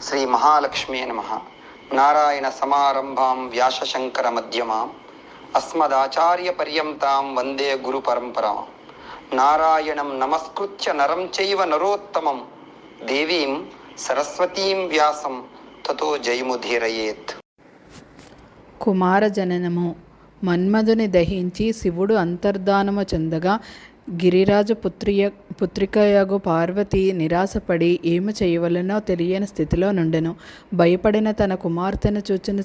శ్రీ మహాలక్ష్మీ నమః. నారాయణ సమారంభాం వ్యాసశంకర మధ్యమాం అస్మదాచార్య పర్యంతాం వందే గురు పరంపరాం. నారాయణం నమస్కృత్య నరం చైవ నరోత్తమం దేవీం సరస్వతీం వ్యాసం తతో జయముధీరయేత్. కుమార జననము. మన్మధుని దహించి శివుడు అంతర్ధానము చెందగా గిరిరాజు పుత్రికయగు పార్వతి నిరాశపడి ఏమి చేయవలనో తెలియని స్థితిలో నుండెను. భయపడిన తన కుమార్తెను చూచిన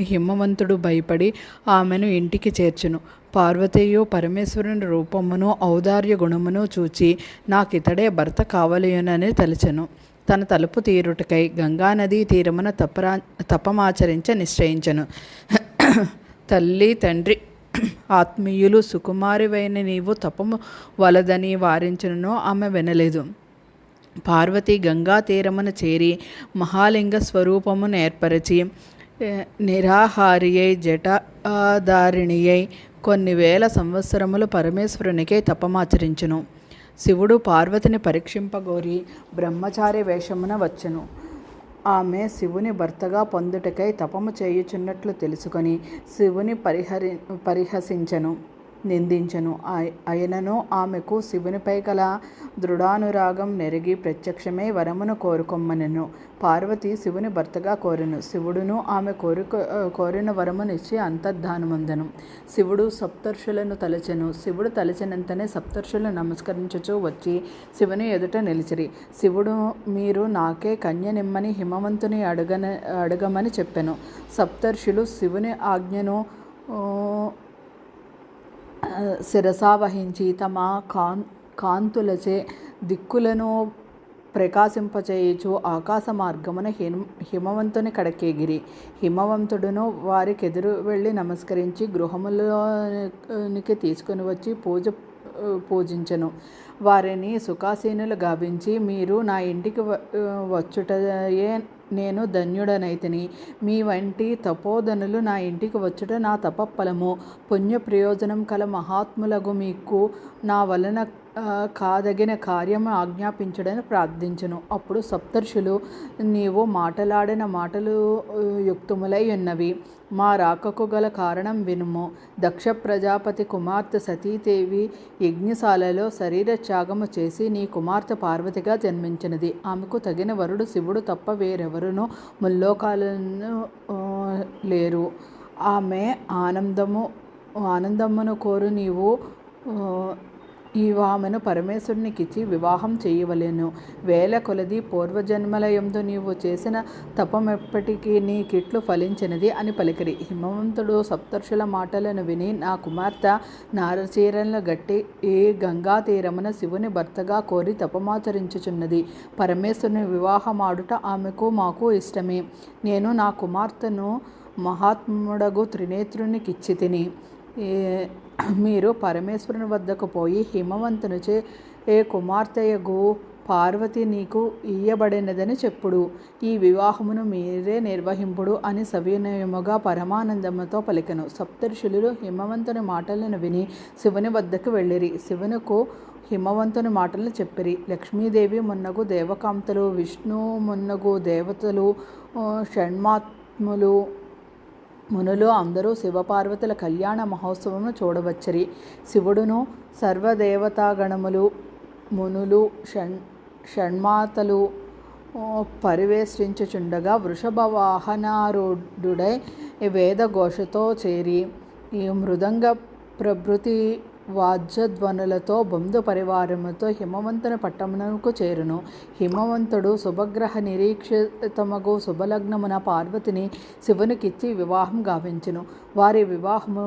హిమవంతుడు భయపడి ఆమెను ఇంటికి చేర్చును. పార్వతియు పరమేశ్వరుని రూపమును ఔదార్య గుణమును చూచి నాకితడే భర్త కావలయునని తలచెను. తన తలుపు తీరుటకై గంగానదీ తీరమున తపమాచరించ నిశ్చయించెను. తల్లి తండ్రి ఆత్మీయులు సుకుమారివైన నీవు తపము వలదని వారించను. ఆమె వినలేదు. పార్వతి గంగా తీరమున చేరి మహాలింగ స్వరూపమును ఏర్పరచి నిరాహారియై జటాధారిణియై కొన్ని వేల సంవత్సరములు పరమేశ్వరునికై తపమాచరించును. శివుడు పార్వతిని పరీక్షింపగోరి బ్రహ్మచారి వేషమున వచ్చెను. ఆమె శివుని భర్తగా పొందుటకై తపము చేయుచున్నట్లు తెలుసుకొని శివుని పరిహసించెను, నిందించెను. అయినను ఆమెకు శివునిపై గల దృఢానురాగం నెరిగి ప్రత్యక్షమై వరమును కోరుకొమ్మనెను. పార్వతి శివుని భర్తగా కోరెను. శివుడును ఆమె కోరిన వరమునిచ్చి అంతర్ధానముందెను. శివుడు సప్తర్షులను తలచెను. శివుడు తలచినంతనే సప్తర్షులు నమస్కరించుచూ వచ్చి శివుని ఎదుట నిలిచిరి. శివుడు మీరు నాకే కన్యనిమ్మని హిమవంతుని అడగమని చెప్పెను. సప్తర్షులు శివుని ఆజ్ఞను శిరసావహించి తమ కాంతులచే దిక్కులను ప్రకాశింపచేయుచు ఆకాశ మార్గమున హిమవంతుని కడకెగిరి. హిమవంతుడును వారికెదురు వెళ్ళి నమస్కరించి గృహములోనికి తీసుకుని వచ్చి పూజించెను. వారిని సుఖాసీనులు గావించి మీరు నా ఇంటికి వచ్చుటయే నేను ధన్యుడనైతిని. మీ వంటి తపోధనులు నా ఇంటికి వచ్చుట నా తపఫలము. పుణ్య ప్రయోజనం కల మహాత్ములగు మీకు నా వలన కాదగిన కార్యము ఆజ్ఞాపించుడని ప్రార్థించును. అప్పుడు సప్తర్షులు నీవు మాటలాడిన మాటలు యుక్తములై ఉన్నవి. మా రాకకు గల కారణం వినుము. దక్ష ప్రజాపతి కుమార్తె సతీదేవి యజ్ఞశాలలో శరీర త్యాగము చేసి నీ కుమార్తె పార్వతిగా జన్మించినది. ఆమెకు తగిన వరుడు శివుడు తప్ప వేరెవరునూ ముల్లోకాలను లేరు. ఆమె ఆనందమును కోరు నీవు ఆమెను పరమేశ్వరునికిచ్చి వివాహం చేయవలెను. వేల కొలది పూర్వజన్మలయందు నీవు చేసిన తపమెప్పటికీ నీ కిట్లు ఫలించినది అని పలికిరి. హిమవంతుడు సప్తర్షుల మాటలను విని నా కుమార్తె నారచీరలను గట్టి ఈ గంగా తీరమున శివుని భర్తగా కోరి తపమాచరించుచున్నది. పరమేశ్వరుని వివాహమాడుట ఆమెకు మాకు ఇష్టమే. నేను నా కుమార్తెను మహాత్ముడగు త్రినేత్రునికిచ్చితిని. మీరు పరమేశ్వరుని వద్దకు పోయి హిమవంతునిచే కుమార్తెయగు పార్వతి నీకు ఇయ్యబడినదని చెప్పుడు. ఈ వివాహమును మీరే నిర్వహింపుడు అని సవినయముగా పరమానందముతో పలికెను. సప్తర్షులు హిమవంతుని మాటలను విని శివుని వద్దకు వెళ్ళిరి. శివునకు హిమవంతుని మాటలను చెప్పిరి. లక్ష్మీదేవి మున్నగు దేవకాంతలు, విష్ణు మున్నగు దేవతలు, షణ్మాత్ములు, మునులు అందరూ శివపార్వతుల కళ్యాణ మహోత్సవమును చూడవచ్చిరి. శివుడును సర్వదేవతాగణములు, మునులు, షణ్మాతలు పరివేష్టించుచుండగా వృషభ వాహనారూఢుడై వేదఘోషతో చేరి ఈ మృదంగ ప్రభృతి వాద్యధ్వనులతో బంధు పరివారముతో హిమవంతుని పట్టణమునకు చేరును. హిమవంతుడు శుభగ్రహ నిరీక్షితమగు శుభలగ్నమున పార్వతిని శివునికిచ్చి వివాహం గావించును. వారి వివాహము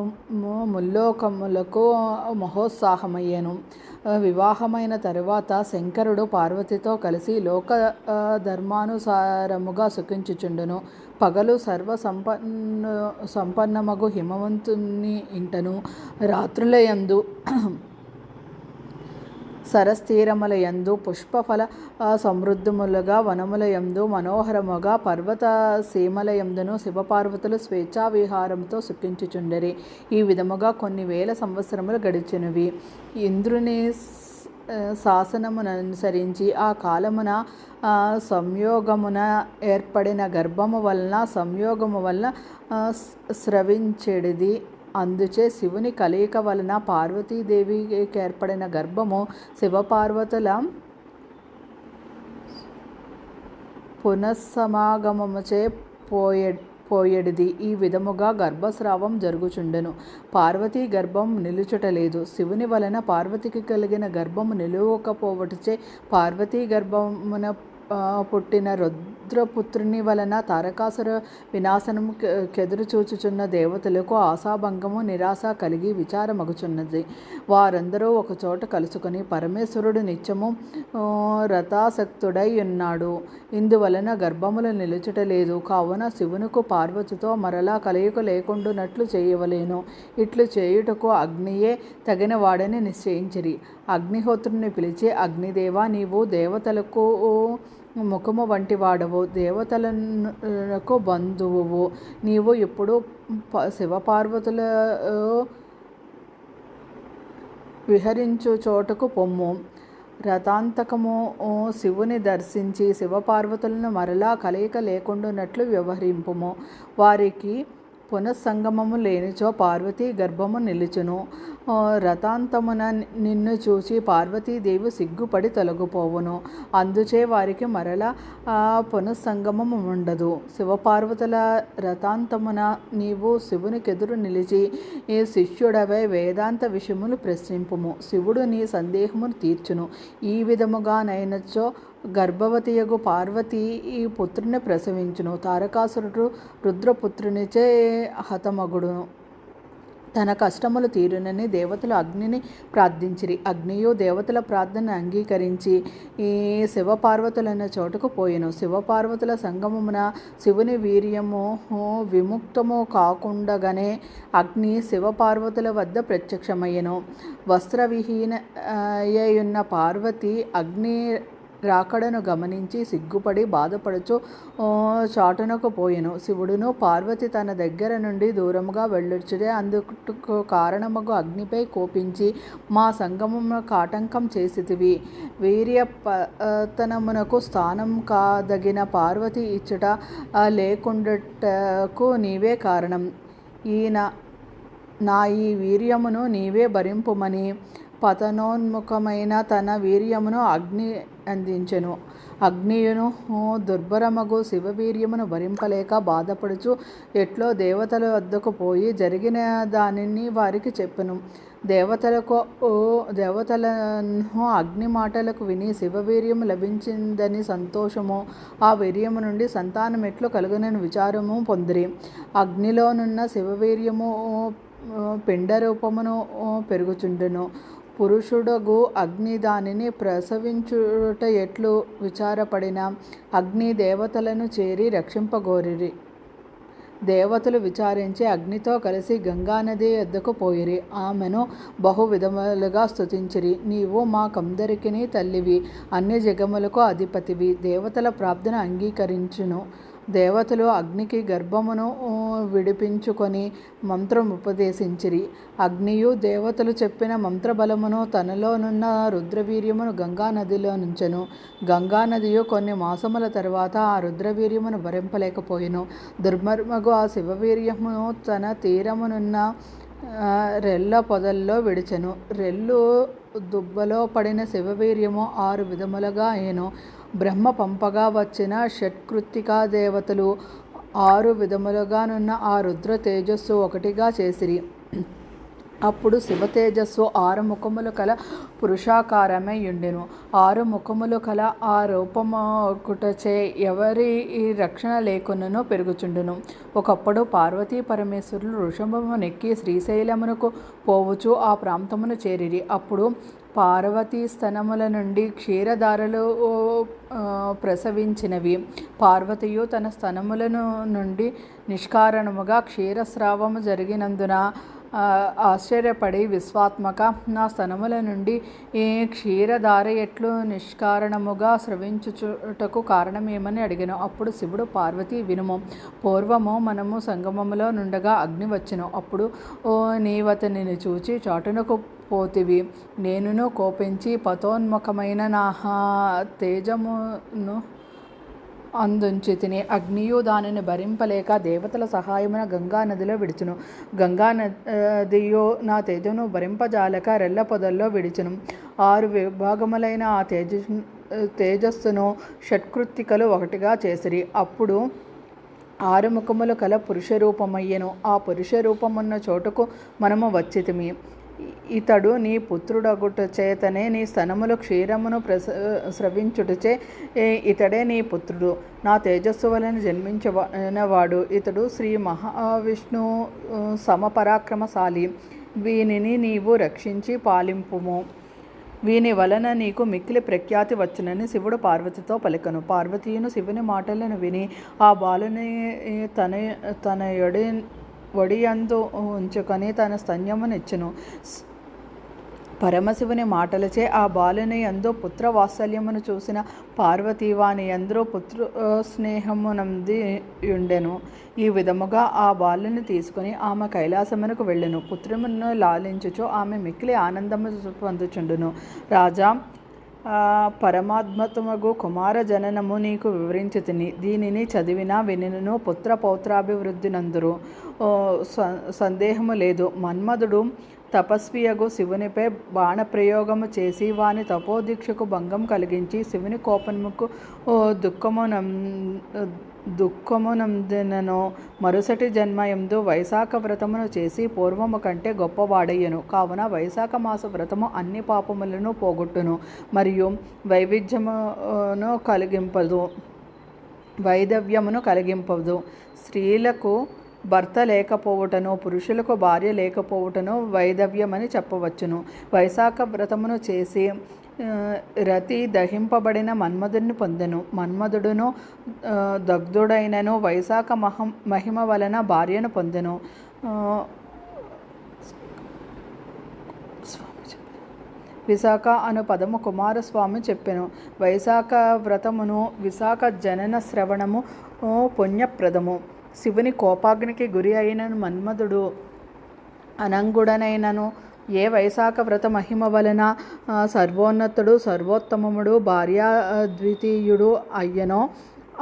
ముల్లోకములకు మహోత్సాహమయ్యను. వివాహమైన తరువాత శంకరుడు పార్వతితో కలిసి లోక ధర్మానుసారముగా సుఖించుచుండును. పగలు సంపన్నమగు హిమవంతుని ఇంటను, రాత్రులయందు సరస్తీరములయందు పుష్పఫల సమృద్ధములుగా వనములయందు మనోహరముగా పర్వత సీమలయందును శివపార్వతులు స్వేచ్ఛా విహారంతో సుఖించుచుండరి. ఈ విధముగా కొన్ని వేల సంవత్సరములు గడిచినవి. ఇంద్రుని శాసనముననుసరించి ఆ కాలమున సంయోగమున ఏర్పడిన గర్భము వలన సంయోగము వలన స్రవించెడిది. అందుచే శివుని కలయిక వలన పార్వతీదేవికి ఏర్పడిన గర్భము శివపార్వతుల పునఃసమాగమముచే పోయెడిది. ఈ విధముగా గర్భస్రావం జరుగుచుండెను. పార్వతీ గర్భం నిలుచుటలేదు. శివుని వలన పార్వతికి కలిగిన గర్భము నిలువకపోవటచే పార్వతీ గర్భమున పుట్టిన రుద్రపుత్రుని వలన తారకాసుర వినాశనము కెదురు చూచుచున్న దేవతలకు ఆశాభంగము నిరాశ కలిగి విచారమగుచున్నది. వారందరూ ఒకచోట కలుసుకొని పరమేశ్వరుడు నిత్యము రథాసక్తుడై ఉన్నాడు. ఇందువలన గర్భములు నిలుచుటలేదు. కావున శివునకు పార్వతితో మరలా కలయిక లేకుండానట్లు చేయవలేను. ఇట్లు చేయుటకు అగ్నియే తగిన వాడని నిశ్చయించిరి. అగ్నిహోత్రుని పిలిచి, అగ్నిదేవా, నీవు దేవతలకు ముఖము వంటి వాడవు, దేవతలకు బంధువువు. నీవు ఇప్పుడు శివపార్వతుల విహరించు చోటుకు పొమ్ము. రథాంతకము శివుని దర్శించి శివపార్వతులను మరలా కలయిక లేకుండానట్లు వ్యవహరింపుము. వారికి పునఃసంగమము లేనిచో పార్వతీ గర్భము నిలుచును. రథాంతమున నిన్ను చూచి పార్వతీదేవి సిగ్గుపడి తొలగిపోవును. అందుచే వారికి మరలా పునఃసంగమము ఉండదు. శివపార్వతుల రథాంతమున నీవు శివునికెదురు నిలిచి శిష్యుడవై వేదాంత విషయములు ప్రశ్నింపుము. శివుడు నీ సందేహమును తీర్చును. ఈ విధముగా నైనచో గర్భవతియగు పార్వతి ఈ పుత్రుని ప్రసవించును. తారకాసురుడు రుద్రపుత్రునిచే హతమగుడును. తన కష్టములు తీరునని దేవతలు అగ్నిని ప్రార్థించిరి. అగ్నియు దేవతల ప్రార్థన అంగీకరించి ఈ శివపార్వతులైన చోటుకు పోయెను. శివపార్వతుల సంగమమున శివుని వీర్యము విముక్తము కాకుండగానే అగ్ని శివపార్వతుల వద్ద ప్రత్యక్షమయ్యెను. వస్త్రవిహీనయున్న పార్వతి అగ్ని రాకడను గమనించి సిగ్గుపడి బాధపడుచు చాటునకు పోయెను. శివుడును పార్వతి తన దగ్గర నుండి దూరముగా వెళ్ళుచుడే అందుకు కారణముగా అగ్నిపై కోపించి, మా సంగమమునకు ఆటంకం చేసితివి. వీర్యపతనమునకు స్థానం కాదగిన పార్వతి ఇచ్చట లేకుండుటకు నీవే కారణం. నా ఈ వీర్యమును నీవే భరింపుమని పతనోన్ముఖమైన తన వీర్యమును అగ్ని అందించెను. అగ్నియును దుర్భరమగు శివవీర్యమును భరింపలేక బాధపడుచు ఎట్లో దేవతల వద్దకు పోయి జరిగిన దానిని వారికి చెప్పెను. దేవతలను అగ్ని మాటలకు విని శివవీర్యము లభించిందని సంతోషము, ఆ వీర్యము నుండి సంతానం ఎట్లు కలుగునని విచారము పొందిరి. అగ్నిలోనున్న శివవీర్యము పిండరూపమును పెరుగుచుండెను. పురుషుడగు అగ్ని దానిని ప్రసవించుట ఎట్లు విచారపడిన అగ్ని దేవతలను చేరి రక్షింపగోరిరి. దేవతలు విచారించి అగ్నితో కలిసి గంగానది వద్దకు పోయిరి. ఆమెను బహు విధములుగా స్తుతించిరి. నీవు మాకందరికిని తల్లివి, అన్ని జగములకు అధిపతివి. దేవతల ప్రార్థన అంగీకరించును. దేవతలు అగ్నికి గర్భమును విడిపించుకొని మంత్రముపదేశించిరి. అగ్నియు దేవతలు చెప్పిన మంత్రబలమును తనలోనున్న రుద్రవీర్యమును గంగానదిలో నుంచెను. గంగానదియు కొన్ని మాసముల తరువాత ఆ రుద్రవీర్యమును భరింపలేకపోయెను. దుర్మర్మగు ఆ శివవీర్యమును తన తీరమునున్న రెల్ల పొదల్లో విడిచెను. రెల్లు దుబ్బలో పడిన శివవీర్యము 6 విధములుగా అయ్యెను. బ్రహ్మ పంపగా వచ్చిన షట్కృత్తికా దేవతలు 6 విధములుగానున్న ఆ రుద్ర తేజస్సు ఒకటిగా చేసిరి. అప్పుడు శివతేజస్సు 6 ముఖములు కల పురుషాకారమై యుండెను. 6 ముఖములు కల ఆ రూపమొకటచే ఎవరి రక్షణ లేకున్నను పెరుగుచుండును. ఒకప్పుడు పార్వతీ పరమేశ్వరులు వృషభము నెక్కి శ్రీశైలమునకు పోవుచు ఆ ప్రాంతమును చేరిరి. అప్పుడు పార్వతీ స్తనముల నుండి క్షీరధారలు ప్రసవించినవి. పార్వతియు తన స్తనముల నుండి నిష్కారణముగా క్షీరస్రావము జరిగినందున ఆశ్చర్యపడి విశ్వాత్మక, నా స్తనముల నుండి ఈ క్షీరధార ఎట్లు నిష్కారణముగా స్రవించుటకు కారణమేమని అడిగాను. అప్పుడు శివుడు, పార్వతి వినుము. పూర్వము మనము సంగమములో నుండగా అగ్ని వచ్చెను. అప్పుడు నీవతనిని చూచి చాటునకు పోతివి. నేనును కోపించి పతోన్ముఖమైన నా తేజమును అందుంచి తిని అగ్నియు దానిని భరింపలేక దేవతల సహాయమున గంగా నదిలో విడిచును. గంగా నదియు నా తేజమును భరింపజాలక రెల్ల పొదల్లో విడిచును. 6 విభాగములైన ఆ తేజస్సును షట్కృత్తికలు ఒకటిగా చేసిరి. అప్పుడు 6 ముఖములు కల పురుష రూపమయ్యెను. ఆ పురుష రూపమున్న చోటుకు మనము వచ్చితిమి. ఇతడు నీ పుత్రుడగుట చేతనే నీ స్తనములు క్షీరమును స్రవించుటచే ఇతడే నీ పుత్రుడు. నా తేజస్సు వలన జన్మించినవాడు ఇతడు. శ్రీ మహావిష్ణు సమపరాక్రమశాలి. వీనిని నీవు రక్షించి పాలింపుము. వీని వలన నీకు మిక్కిలి ప్రఖ్యాతి వచ్చునని శివుడు పార్వతితో పలికెను. పార్వతీయును శివుని మాటలను విని ఆ బాలుని తన ఒడియందు ఉంచుకొని తన స్తన్యమునిచ్చెను. పరమశివుని మాటలచే ఆ బాలుని యందు పుత్ర వాత్సల్యమును చూసిన పార్వతి వాని యందు పుత్ర స్నేహమునంది ఉండెను. ఈ విధముగా ఆ బాలుని తీసుకుని ఆమె కైలాసమునకు వెళ్ళెను. పుత్రమును లాలించుచు ఆమె మిక్కిలి ఆనందము పొందుచుండును. రాజా, పరమాత్మతమగు కుమార జననము నీకు వివరించి తిని దీనిని చదివినా వినినను పుత్ర పౌత్రాభివృద్ధి నందురు సందేహము లేదు. మన్మధుడు తపస్వియగు శివునిపై బాణప్రయోగము చేసి వాని తపోదీక్షకు భంగం కలిగించి శివుని కోపముకు దుఃఖమునందినను. మరుసటి జన్మయందు వైశాఖ వ్రతమును చేసి పూర్వము కంటే గొప్పవాడయ్యను. కావున వైశాఖ మాస వ్రతము అన్ని పాపములను పోగొట్టును మరియు వైదవ్యమును కలిగింపదు. స్త్రీలకు భర్త లేకపోవుటను పురుషులకు భార్య లేకపోవుటను వైదవ్యమని చెప్పవచ్చును. వైశాఖ వ్రతమును చేసి రతి దహింపబడిన మన్మధుడిని పొందెను. మన్మధుడును దగ్ధుడైనను వైశాఖ మహిమ వలన భార్యను పొందెను. విశాఖ అను పదము కుమారస్వామి చెప్పెను. వైశాఖ వ్రతమును విశాఖ జనన శ్రవణము పుణ్యప్రదము. శివుని కోపాగ్నికి గురి అయిన మన్మధుడు అనంగుడనైనను ఏ వైశాఖ వ్రత మహిమ వలన సర్వోన్నతుడు సర్వోత్తమముడు భార్యాద్వితీయుడు అయ్యనో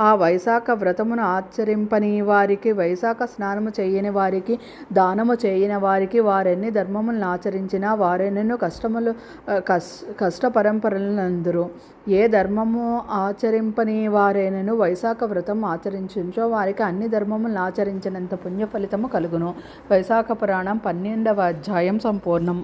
ఆ వైశాఖ వ్రతమును ఆచరింపని వారికి, వైశాఖ స్నానము చేయని వారికి, దానము చేయని వారికి, వారెన్ని ధర్మములను ఆచరించినా వారెన్నెన్నో కష్ట పరంపరలందరూ. ఏ ధర్మము ఆచరింపని వారైనను వైశాఖ వ్రతం ఆచరించుంచో వారికి అన్ని ధర్మములను ఆచరించినంత పుణ్య ఫలితము కలుగును. వైశాఖ పురాణం 12వ అధ్యాయం సంపూర్ణం.